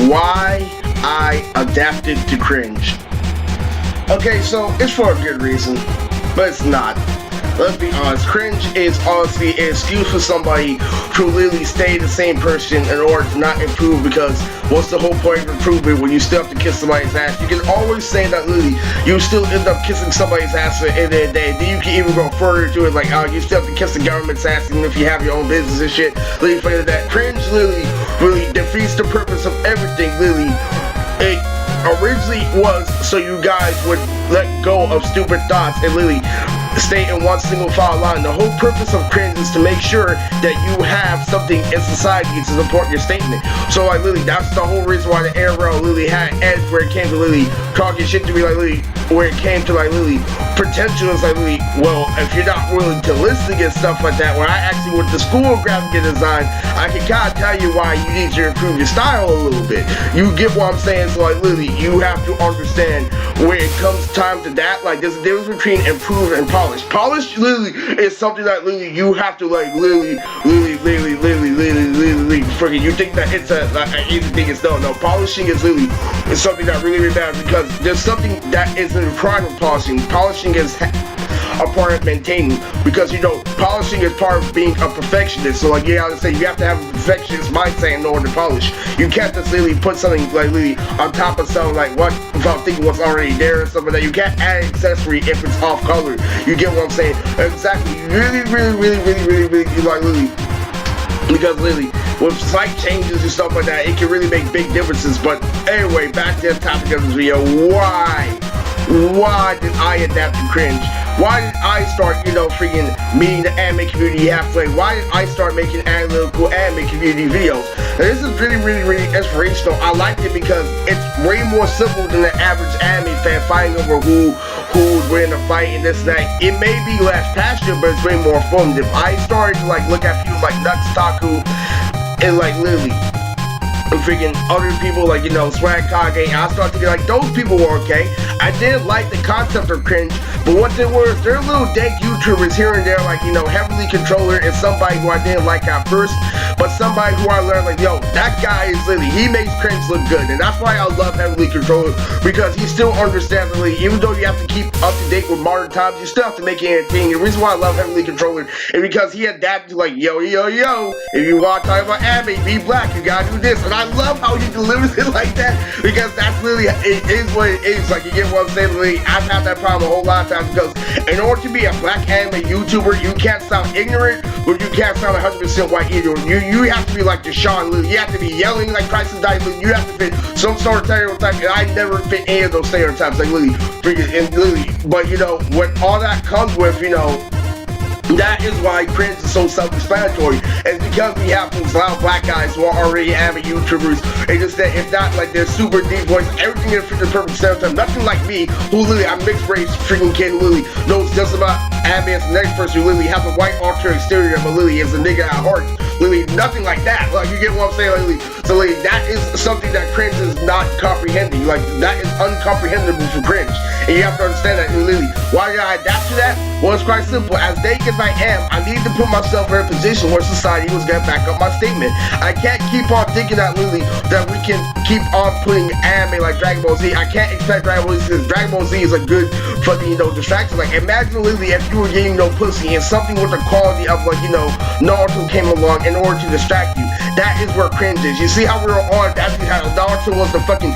Why I Adapted to Cringe. Okay, so it's for a good reason, but it's not. Let's be honest, cringe is honestly an excuse for somebody to literally stay the same person in order to not improve, because what's the whole point of improvement when you still have to kiss somebody's ass? You can always say that literally you still end up kissing somebody's ass at the end of the day. Then you can even go further to it, like, oh, you still have to kiss the government's ass even if you have your own business and shit. Literally, for that cringe literally really defeats the purpose of everything. Literally, it originally was so you guys would let go of stupid thoughts and literally stay in one single file line. The whole purpose of cringe is to make sure that you have something in society to support your statement. So like literally, that's the whole reason why the ARL literally had edge where it came to literally talking shit to me, like literally where it came to like literally potential is like literally, well, if you're not willing to listen and stuff like that, when I actually went to school of graphic design, I can kind of tell you why you need to improve your style a little bit. You get what I'm saying? So like literally, you have to understand when it comes time to that, like there's a difference between improve and polish. Polish literally is something that literally you have to like literally freaking, you think that it's an easy thing. It's no. Polishing is literally is something that really matters, because there's something that isn't required of polishing. Polishing is a part of maintaining, because you know polishing is part of being a perfectionist. So like you gotta say you have to have a perfectionist mindset in order to polish. You can't just literally put something like literally on top of something like what without thinking what's already there or something that you can't add an accessory if it's off color. You get what I'm saying? Exactly. Really like literally, because literally with slight changes and stuff like that, it can really make big differences. But anyway, back to the topic of this video. Why did I adapt to cringe? Why did I start, freaking meeting the anime community halfway? Why did I start making analytical anime community videos? Now, this is really inspirational. I liked it because it's way more simple than the average anime fan fighting over who would win a fight and this and that. It may be less passionate, but it's way more informative. I started to like look at people like Nux Taku and like literally freaking other people like Swag Kage, and I started thinking like those people were okay. I didn't like the concept of cringe, but what they were, they're little dank YouTubers here and there, like Heavenly Controller is somebody who I didn't like at first, but somebody who I learned like, yo, that guy is literally, he makes cringe look good, and that's why I love Heavenly Controller, because he still understands literally, even though you have to keep up to date with modern times, you still have to make it entertaining. The reason why I love Heavenly Controller is because he adapted to like, yo, if you want to talk about anime, be black, you gotta do this, and I love how he delivers it like that, because that's literally, it is what it is. Like, you get what I'm saying? Literally, I've had that problem a whole lot of times, because in order to be a black anime YouTuber, you can't sound ignorant, but you can't sound 100% white either. You have to be like Deshaun Lily. You have to be yelling like Christ is dying. You have to fit some sort of stereotype, and I never fit any of those stereotypes, like literally, but when all that comes with, that is why cringe is so self-explanatory. It's because we have those loud black guys who are already anime YouTubers. It's just that if not like they're super deep voice, everything in freaking perfect stereotype. Nothing like me, who literally I'm mixed race freaking kid who literally knows just about anime as the next person who literally has a white ultra exterior, but literally is a nigga at heart. Literally nothing like that. Like, you get what I'm saying? Like, so like that is something that cringe is not comprehending. Like, that is uncomprehendable for cringe. And you have to understand that. And literally, why did I adapt to that? Well, it's quite simple. As dank as I am, I need to put myself in a position where society was gonna back up my statement. I can't keep on thinking that literally that we can keep on putting anime like Dragon Ball Z. I can't expect Dragon Ball Z, because Dragon Ball Z is a good fucking distraction. Like, imagine literally if you were getting no pussy and something with the quality of like Naruto came along in order to distract you. That is where cringe is. You see how we were on that's how Naruto was the fucking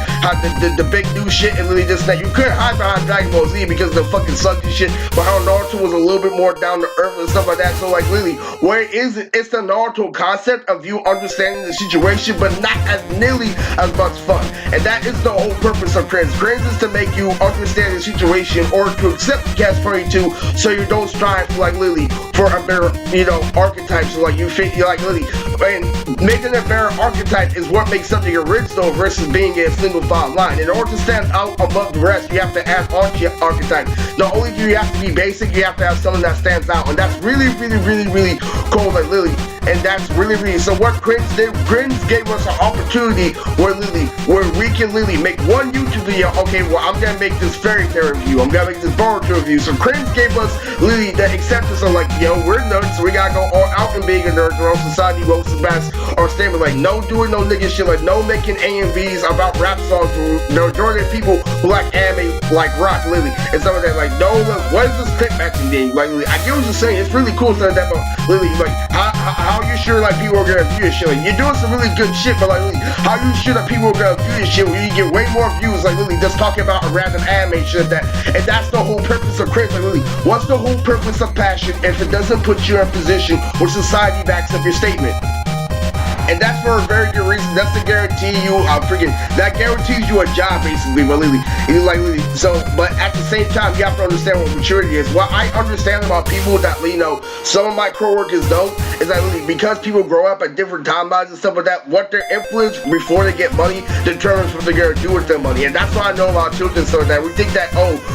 the big new shit, and literally just that you couldn't hide behind Dragon Ball Z because of the fucking sucky shit, but how Naruto was a little bit more down to earth and stuff like that. So like literally, where is it? It's the Naruto concept of you understanding the situation, but not as nearly as much fun. And that is the whole purpose of cringe. Cringe is to make you understand the situation or to accept the catch 22, so you don't strive for like literally for a better archetype. So like you fit, like literally, and making a better archetype is what makes something original versus being a single file line. In order to stand out above the rest, you have to add on to your archetype. Not only do you have to be basic, you have to have something that stands out, and that's really cool. Like literally, and that's really, really, so what Cringe did, Cringe gave us an opportunity where we can literally make one YouTube video. Okay, well, I'm gonna make this fairy tale review, I'm gonna make this Boruto review. So Cringe gave us literally the acceptance of like, yo, we're nerds, so we gotta go all out and being a nerd, or else society won't surpass our statement. Like, no doing no nigga shit, like no making AMVs about rap songs for the majority of people who like anime, like rock, literally, and some of that. Like, no, look, what is this clip matching thing? Like, literally, I get what you're saying, it's really cool stuff that, but literally, like, how are you sure like people are gonna view this shit? Like, you're doing some really good shit, but like, literally, how are you sure that people are gonna view this shit when you get way more views? Like, literally, just talking about a random anime shit that, and that's the whole purpose of Cringe. Like, literally, what's the whole purpose of passion if it doesn't put you in a position where society backs up your statement? And that's for a very good reason. That's to guarantee you, that guarantees you a job, basically, but literally, so, but at the same time, you have to understand what maturity is. What I understand about people that, you know, some of my co-workers don't, is that literally, because people grow up at different timelines and stuff like that, what their influence before they get money determines what they're gonna do with their money. And that's what I know about children, so that we think that,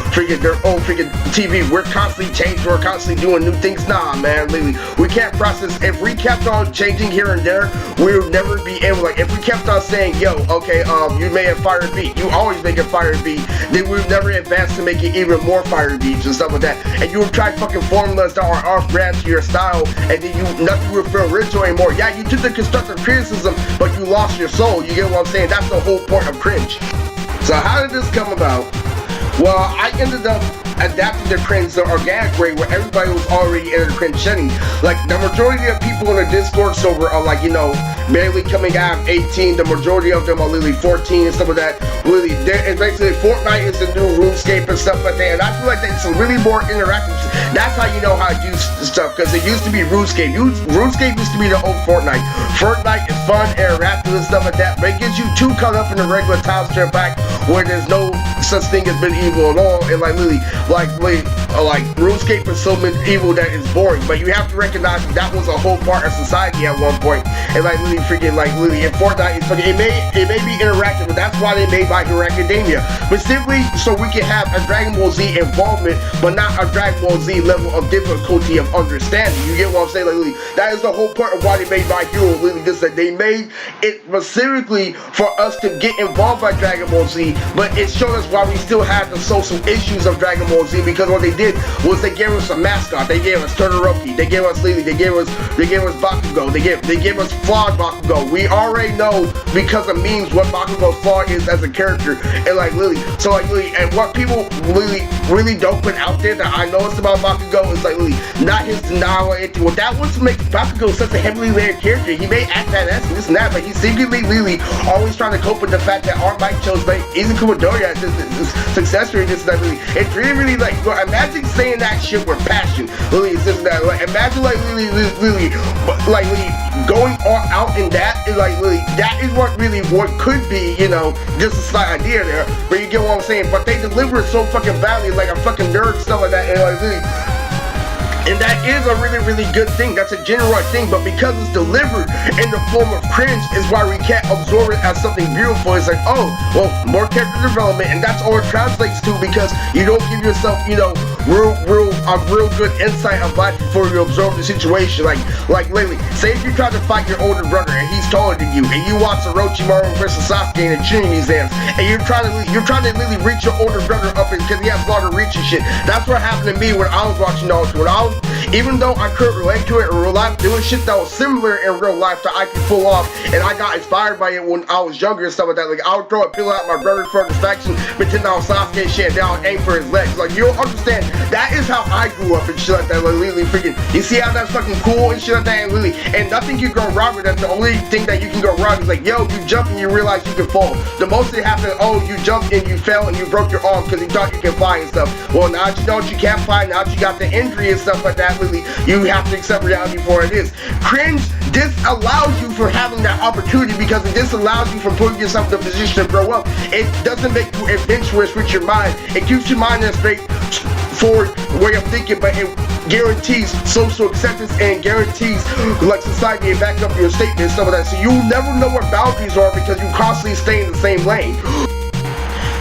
freaking TV, we're constantly changing, we're constantly doing new things. Nah, man, literally, we can't process. If we kept on changing here and there, we would never be able, like, if we kept on saying, yo, okay, you may have fire beat, you always make a fire beat, then we would never advance to make it even more fire beats and stuff like that. And you would try fucking formulas that are off brand to your style, and then nothing would feel original anymore. Yeah, you took the constructive criticism, but you lost your soul. You get what I'm saying? That's the whole point of Cringe. So how did this come about? Well, I ended up adapting to Cringe the organic way, where everybody was already in the Cringe setting. Like, the majority of people in the Discord server are like, you know, barely coming out of 18. The majority of them are literally 14 and stuff like that. Literally, it's basically Fortnite is the new RuneScape and stuff like that. And I feel like it's a really more interactive. That's how you know how to do stuff, because it used to be RuneScape. RuneScape used to be the old Fortnite. Fortnite is fun, interactive and stuff like that, but it gets you too caught up in the regular time strip back where there's no such thing as medieval at all. And like literally, like RuneScape is so medieval that it's boring. But you have to recognize that was a whole part of society at one point. And like literally freaking like literally, and Fortnite is fucking, it may be interactive, but that's why they made My Hero Academia. But simply so we can have a Dragon Ball Z involvement, but not a Dragon Ball Z level of difficulty of understanding. You get what I'm saying? Like literally, that is the whole part of why they made My Hero. Literally, just that they made it specifically for us to get involved by Dragon Ball Z, but it showed us why we still have the social issues of Dragon Ball Z, because what they did was they gave us a mascot, they gave us Todoroki, they gave us Lily, they gave us Bakugo, they gave us flawed Bakugo. We already know because of memes what Bakugo's flaw is as a character, and like Lily, so like Lily, and what people really don't put out there that I noticed about Bakugo is like Lily, not his denial or anything. Well, that was to make Bakugo such a heavily layered character. He may act badass and this and that, but he's secretly Lily always trying to cope with the fact that our Mike chose like Izuku Midoriya as his successor, and this and that. Really, it's really like, bro, imagine saying that shit with passion. Lily, it's just that, like, imagine like Lily going all out in that, is like Lily, that is what could be, you know, just a slight idea there, but you get what I'm saying. But they deliver it so fucking badly, like a fucking nerd, stuff like that, and like Lily. And that is a really good thing. That's a genuine thing, but because it's delivered in the form of cringe is why we can't absorb it as something beautiful. It's like, oh, well, more character development, and that's all it translates to, because you don't give yourself, you know, real good insight of life before you absorb the situation. Like lately, say if you try to fight your older brother and he's taller than you, and you watch Orochimaru versus Sasuke in the Chunin exams, and you're trying to really reach your older brother up because he has longer reach and shit. That's what happened to me when I was watching Naruto. Even though I couldn't relate to it in real life, doing shit that was similar in real life that I could pull off, and I got inspired by it when I was younger and stuff like that. Like, I would throw a pillow at my brother for distraction, pretend I was Sasuke shit, and then I would aim for his legs. Like, you don't understand, that is how I grew up and shit like that. Like, literally freaking, you see how that's fucking cool and shit like that, and literally, and nothing can go wrong with that. The only thing that you can go wrong is like, yo, you jump and you realize you can fall. The most that happens, oh, you jumped and you fell and you broke your arm because you thought you can fly and stuff. Well, now that you know you can't fly, now that you got the injury and stuff like that, literally, you have to accept reality for it is. Cringe disallows you from having that opportunity, because it disallows you from putting yourself in a position to grow up. It doesn't make you adventurous with your mind. It keeps your mind in a straightforward way of thinking, but it guarantees social acceptance and guarantees like society and back up your statement and stuff like that. So you never know what boundaries are because you constantly stay in the same lane.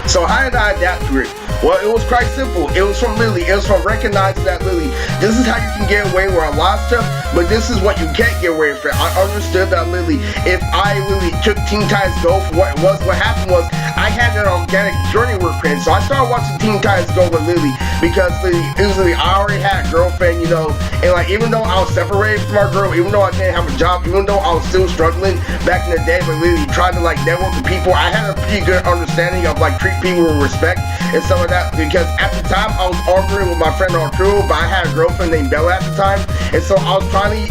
So how did I adapt to it? Well, it was quite simple. It was from Lily. It was from recognizing that Lily, this is how you can get away with a lot of stuff, but this is what you can't get away with. I understood that literally, if I literally took Teen Titans Go for what it was, what happened was I had an organic journey with cringe. So I started watching Teen Titans Go with Lily because literally I already had a girlfriend, you know, and like even though I was separated from my girl, even though I didn't have a job, even though I was still struggling back in the day, but literally trying to like network with people, I had a pretty good understanding of like treat people with respect and stuff like that, because at the time I was arguing with my friend Arturo, but I had a girlfriend named Bella at the time, and so I was finally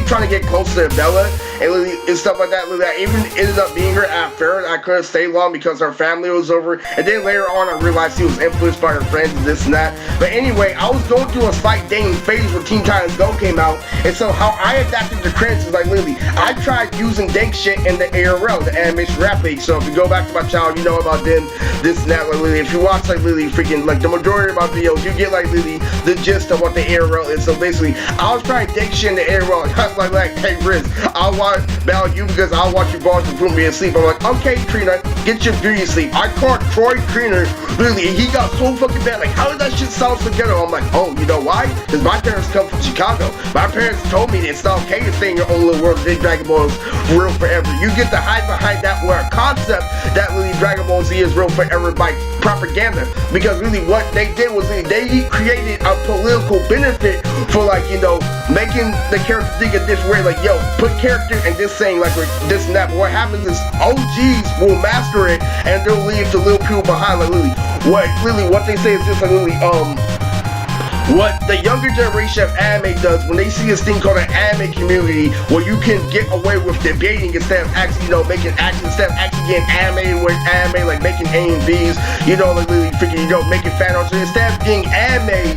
trying to get close to Bella and stuff like that. I even ended up being her after. I couldn't stay long because her family was over, and then later on I realized she was influenced by her friends and this and that. But anyway, I was going through a slight dating phase when Teen Titans Go came out, and so how I adapted to cringe is like literally I tried using dank shit in the ARL, the animation rap league. So if you go back to my channel, you know about them, this and that. Like literally, if you watch like literally freaking like the majority of my videos, you get like literally the gist of what the ARL is. So basically, I was trying dank shit in the ARL. like hey Riz, I'll watch about you because I'll watch your bars and put me to sleep. I'm like, okay Trina, get your beauty sleep. I caught Troy Trina, really, and he got so fucking bad. Like, how did that shit sound so ghetto? I'm like, oh, you know why? Because my parents come from Chicago. My parents told me that it's not okay to stay in your own little world. Big Dragon Ball is real forever. You get to hide behind that word concept that really Dragon Ball Z is real forever by propaganda. Because really what they did was they created a political benefit for like, you know, making the character think a different way. Like, yo, put character and this saying like this and that. But what happens is OGs will master it and they'll leave the little people behind. Like literally what they say is just like literally what the younger generation of anime does when they see this thing called an anime community where you can get away with debating instead of actually, you know, making action, instead of actually getting animated with anime, like making A and B's, you know, like literally freaking, you know, making fan art. So instead of getting animated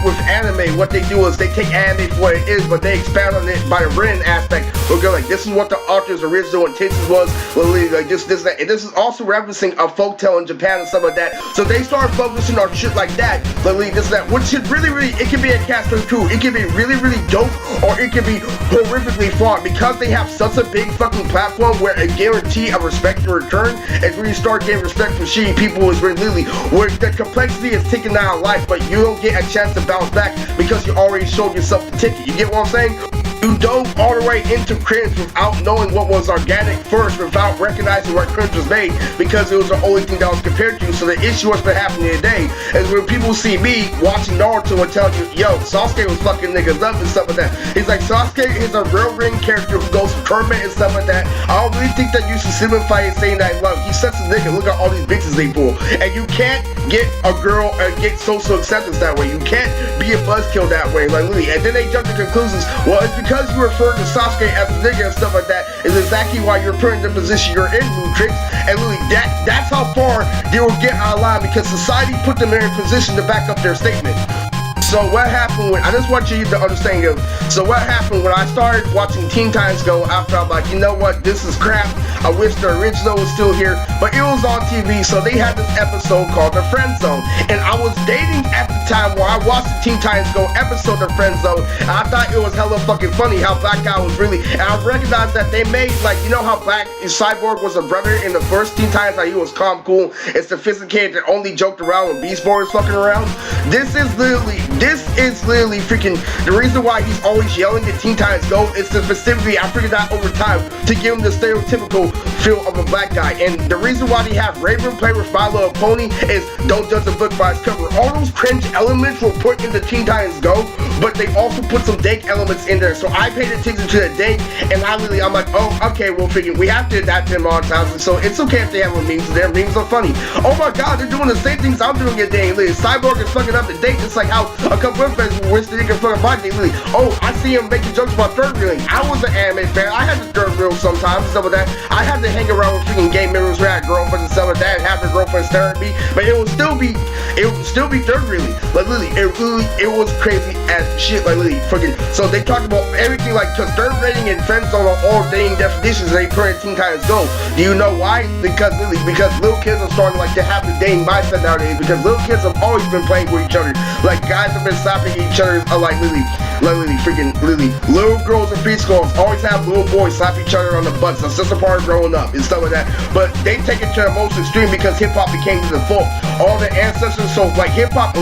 with anime, what they do is they take anime for what it is, but they expand on it by the written aspect. Okay, like this is what the author's original intentions was, literally like this, that, and this is also referencing a folktale in Japan and stuff like that. So they start focusing on shit like that. Literally this, that, which should really, it can be a catch-22. It can be really, really dope, or it can be horrifically flawed, because they have such a big fucking platform where a guarantee of respect in return, and when you start getting respect from shitty people is really, where the complexity is taken out of life, but you don't get a chance to bounce back because you already showed yourself the ticket. You get what I'm saying? You dove all the way into cringe without knowing what was organic first, without recognizing where cringe was made, because it was the only thing that was compared to. So the issue what's been happening today is when people see me watching Naruto and tell you, yo, Sasuke was fucking niggas up and stuff like that. He's like, Sasuke is a real ring character who goes for tournament and stuff like that. I don't really think that you should simplify it saying that, look, he's such a nigga, look at all these bitches they pull. And you can't get a girl and get social acceptance that way. You can't be a buzzkill that way, like literally. And then they jump to conclusions, well, it's because you refer to Sasuke as a nigga and stuff like that is exactly why you're put in the position you're in, Tricks. And literally, that's how far they will get out of line, because society put them in a position to back up their statement. So what happened when, I just want you to understand, so what happened when I started watching Teen Titans Go after I'm like, you know what, this is crap, I wish the original was still here, but it was on TV, so they had this episode called The Friend Zone, and I was dating at the time where I watched the Teen Titans Go episode of Friend Zone, and I thought it was hella fucking funny how Black Guy was really, and I recognized that they made, like, you know how Cyborg was a brother in the first Teen Titans, how he was calm, cool, and sophisticated, and only joked around when Beast Boy was fucking around? This is literally freaking the reason why he's always yelling at Teen Titans Go is to specifically, I figured out over time, to give him the stereotypical feel of a black guy. And the reason why they have Raven play with My Little Pony is don't judge a book by its cover. All those cringe elements were put into Teen Titans Go, but they also put some dank elements in there. So I paid attention to the dank, and I'm like, oh, okay, well, we have to adapt to monetize, so it's okay if they have memes. Their memes are funny. Oh my god, they're doing the same things I'm doing at day. Cyborg is fucking up the date, just like how a couple of friends wish they could fucking buy daily. Oh, I see him making jokes about third reeling. I was an anime fan. I had to third reel sometimes and stuff like that. I had to hang around with freaking gay members where I had girlfriends and stuff like that, and have their girlfriends stare at me. But it would still be third reeling. Like literally, it was crazy as shit. Like literally, freaking. So they talked about everything, like, cause third rating and friend zone are all dating definitions they put in Teen Titans Go. Do you know why? Because little kids are starting like to have the dating mindset nowadays. Because little kids have always been playing with each other. Like guys have been slapping each other, like literally like literally freaking literally little girls in preschool always have little boys slap each other on the butts. That's just a part of growing up and stuff like that. But they take it to the most extreme because hip hop became the default. All the ancestors, so like hip hop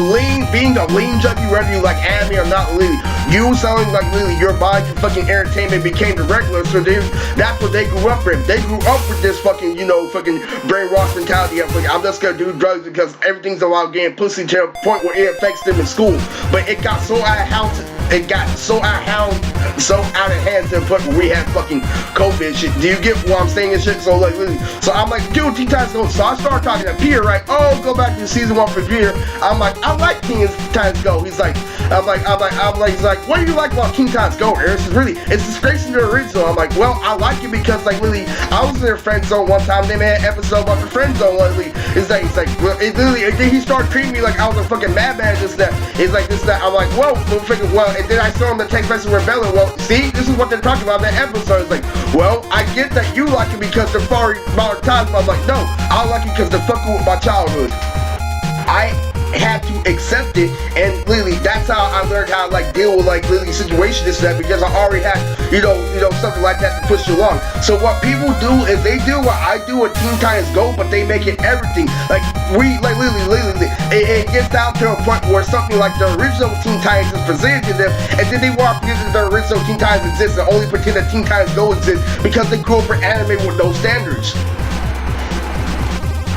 being a lean junkie, whether you like anime or not, literally you selling like literally your body to fucking entertainment became the regular. So that's what they grew up with. They grew up with this fucking, you know, fucking brainwash mentality of like, I'm just gonna do drugs because everything's about getting pussy to a point where it affects them in school. But it got so out of hand. It got so out of hand to the point where we had fucking COVID shit. Do you get what I'm saying and shit? So like, literally, so I'm like, dude, Teen Titans Go. So I started talking to Peter, right? Oh, go back to season 1 for Peter. I'm like, I like Teen Titans Go. He's like, he's like, what do you like about Teen Titans Go, Eric? It's disgracing the original. I'm like, well, I like it because like literally, I was in their friend zone one time. They made an episode about the friend zone. Literally, it's like, well, it literally, and then he started treating me like I was a fucking madman. This that. It's like this that. I'm like, whoa, well, and then I saw him the text message rebelling. Well, see, this is what they're talking about in that episode. It's like, well, I get that you like it because they're far about times, but I'm like, no, I like it because they're fucking with my childhood. I had to accept it, and literally that's how I learned how to like deal with like literally situations and that, because I already had you know something like that to push you along. So what people do is they do what I do with Teen Titans Go, but they make it everything. Like we like literally it gets down to a point where something like the original Teen Titans is presented to them, and then they want to pretend that the original Teen Titans exists and only pretend that Teen Titans Go exists because they grew up for anime with those standards.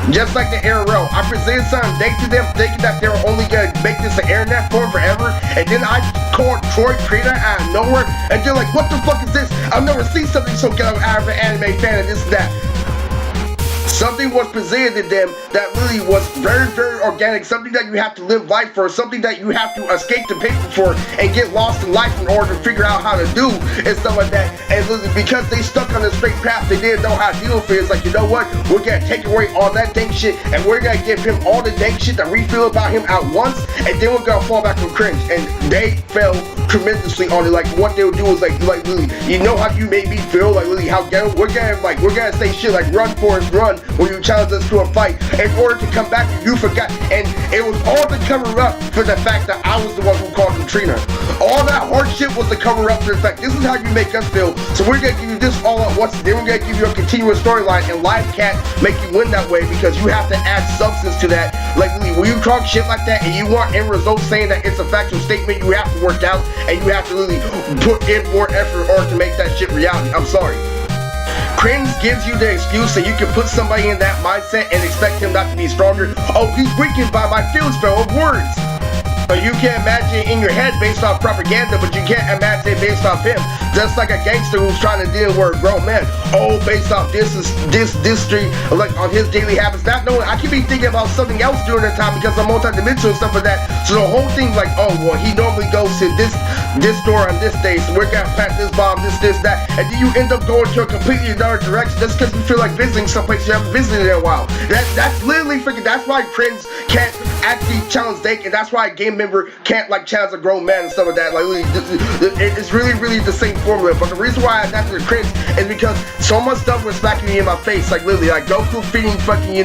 Just like the ARL, I presented something to them thinking that they were only gonna make this an internet form forever, and then I called Troy Creator out of nowhere, and they're like, what the fuck is this? I've never seen something so good out of an anime fan and this and that. Something was presented to them that really was very, very organic, something that you have to live life for, something that you have to escape the paper for and get lost in life in order to figure out how to do and stuff like that. And because they stuck on the straight path, they didn't know how to deal with it. It's like, you know what, we're gonna take away all that dank shit and we're gonna give him all the dank shit that we feel about him at once, and then we're gonna fall back on cringe. And they fell tremendously on it. Like what they would do is like literally, you know how you made me feel, like literally how ghetto we're gonna say shit like run Forrest run when you challenge us to a fight in order to come back. You forgot, and it was all to cover up for the fact that I was the one who called him Trina. All that hard shit was to cover up for the fact this is how you make us feel, so we're gonna give you this all at once, then we're gonna give you a continuous storyline, and life can't make you win that way because you have to add substance to that. Like when you talk shit like that and you want end results saying that it's a factual statement, you have to work out and you have to really put in more effort in order to make that shit reality. I'm sorry. Cringe gives you the excuse that you can put somebody in that mindset and expect him not to be stronger. Oh, he's weakened by my feelings spell of words. You can imagine it in your head based off propaganda, but you can't imagine it based off him. Just like a gangster who's trying to deal with a grown man. Oh, based off this street, like on his daily habits. Not knowing, I could be thinking about something else during that time because I'm multi-dimensional and stuff like that. So the whole thing like, oh, well, he normally goes to this store on this day, so we're gonna plant this bomb, this, that. And then you end up going to a completely another direction just because you feel like visiting someplace you haven't visited in a while. That's literally freaking, that's why Cringe can't actually challenge Dake, and that's why a game member can't like challenge a grown man and stuff like that. Like it's really the same formula. But the reason why I adapted to Cringe is because so much stuff was smacking me in my face, like literally like Goku feeding fucking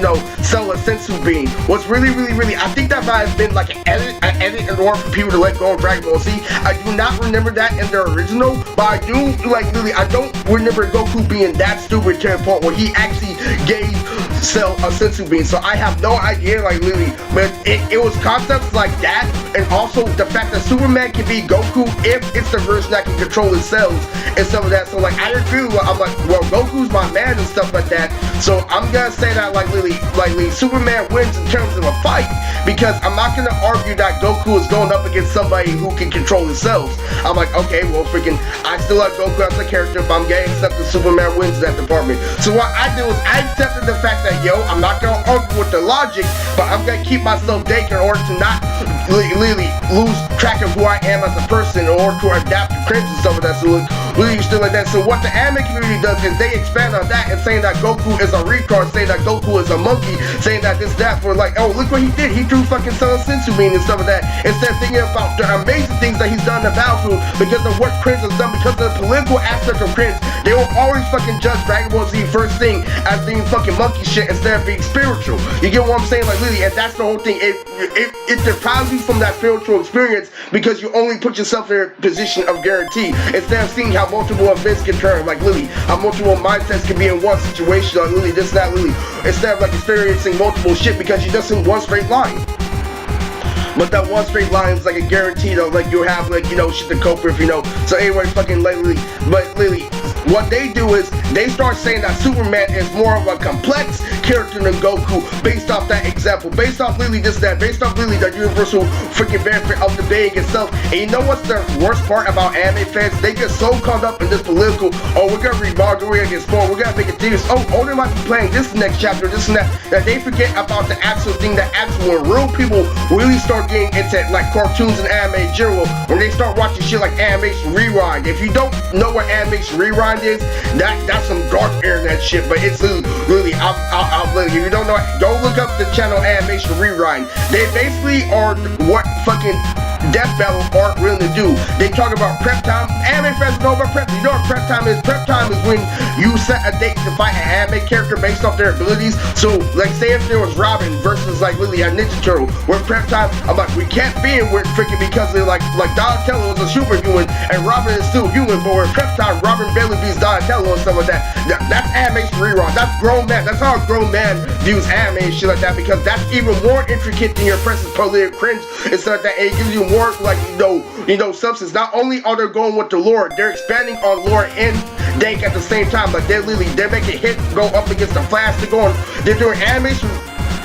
Cell a sensu bean was really I think that might have been like an edit in order for people to let go of Dragon Ball Z. I do not remember that in the original, but I do like literally I don't remember Goku being that stupid to the point where he actually gave Cell a sensu bean. So I have no idea like literally, but it was concepts like that, and also the fact that Superman can be Goku if it's the version that can control his cells and stuff like that. So like I agree with, I'm like, well, Goku's my man and stuff like that. So I'm gonna say that like literally Superman wins in terms of a fight, because I'm not gonna argue that Goku is going up against somebody who can control his cells. I'm like, okay, well freaking, I still like Goku as a character, but I'm gonna accept that Superman wins that department. So what I did was I accepted the fact that I'm not gonna argue with the logic, but I'm gonna keep myself Dake in order to not literally lose track of who I am as a person in order to adapt to Cringe and stuff like that. So Lily still like that. So what the anime community does is they expand on that and saying that Goku is a retard, saying that Goku is a monkey, saying that this, that, for like, oh, look what he did. He drew fucking Son Sensu Bean and stuff like that. Instead of thinking about the amazing things that he's done in the battlefield because of what Cringe has done, because of the political aspect of Cringe, they will always fucking judge Dragon Ball Z first thing as being fucking monkey shit instead of being spiritual. You get what I'm saying? Like, Lily, and that's the whole thing. It deprives you from that spiritual experience because you only put yourself in a position of guarantee instead of seeing how multiple events can turn. Like, Lily, how multiple mindsets can be in one situation. Like, Lily, this, that, Lily. Instead of like experiencing multiple shit because you're just in one straight line. But that one straight line is like a guarantee though, like you have like, you know, shit to cope with, you know. So anyway, fucking Lily, but Lily, what they do is they start saying that Superman is more of a complex character than Goku based off that example, based off Lily this, that, based off Lily the universal freaking benefit of the being itself. And you know what's the worst part about anime fans? They get so caught up in this political, oh, we're gonna read manga, we're gonna get spoiled, we're gonna make it serious, oh, they might be playing this next chapter, this and that they forget about the actual thing, that actual when real people really start getting into like cartoons and anime in general, when they start watching shit like Animation Rewind. If you don't know what Animation Rewind is, that's some dark internet shit, but it's really, I'll let you. If you don't know, go look up the channel Animation Rewind. They basically are what fucking Death Battle aren't willing to do. They talk about prep time. Anime fans know about prep. You know what prep time is? Prep time is when you set a date to fight an anime character based off their abilities. So, like, say if there was Robin versus like Lily at Ninja Turtle, with prep time, I'm like, we can't be in with freaking because they're like Donatello is a superhuman and Robin is still human, but with prep time, Robin barely beats Donatello and stuff like that. That's animation rerun. That's grown man. That's how a grown man views anime and shit like that, because that's even more intricate than your presence political cringe and stuff like that. And it gives you more like you know substance. Not only are they going with the lore, they're expanding on lore and dank at the same time. Like they're making hit go up against the Flash. They're doing animation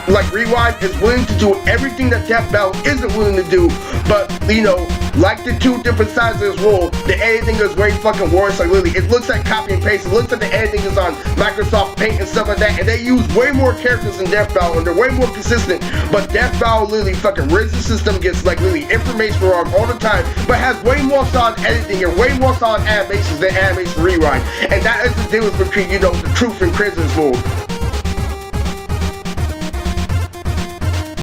like Rewind is willing to do everything that Death Battle isn't willing to do, but you know, like the two different sides of this world, the editing is way fucking worse. Like literally, it looks like copy and paste. It looks like the editing is on Microsoft Paint and stuff like that, and they use way more characters in Death Battle, and they're way more consistent. But Death Battle literally fucking rigs the system, gets like literally information wrong all the time, but has way more solid editing and way more solid animations than Animation Rewind, and that is the difference between, you know, the truth and cringe in this world.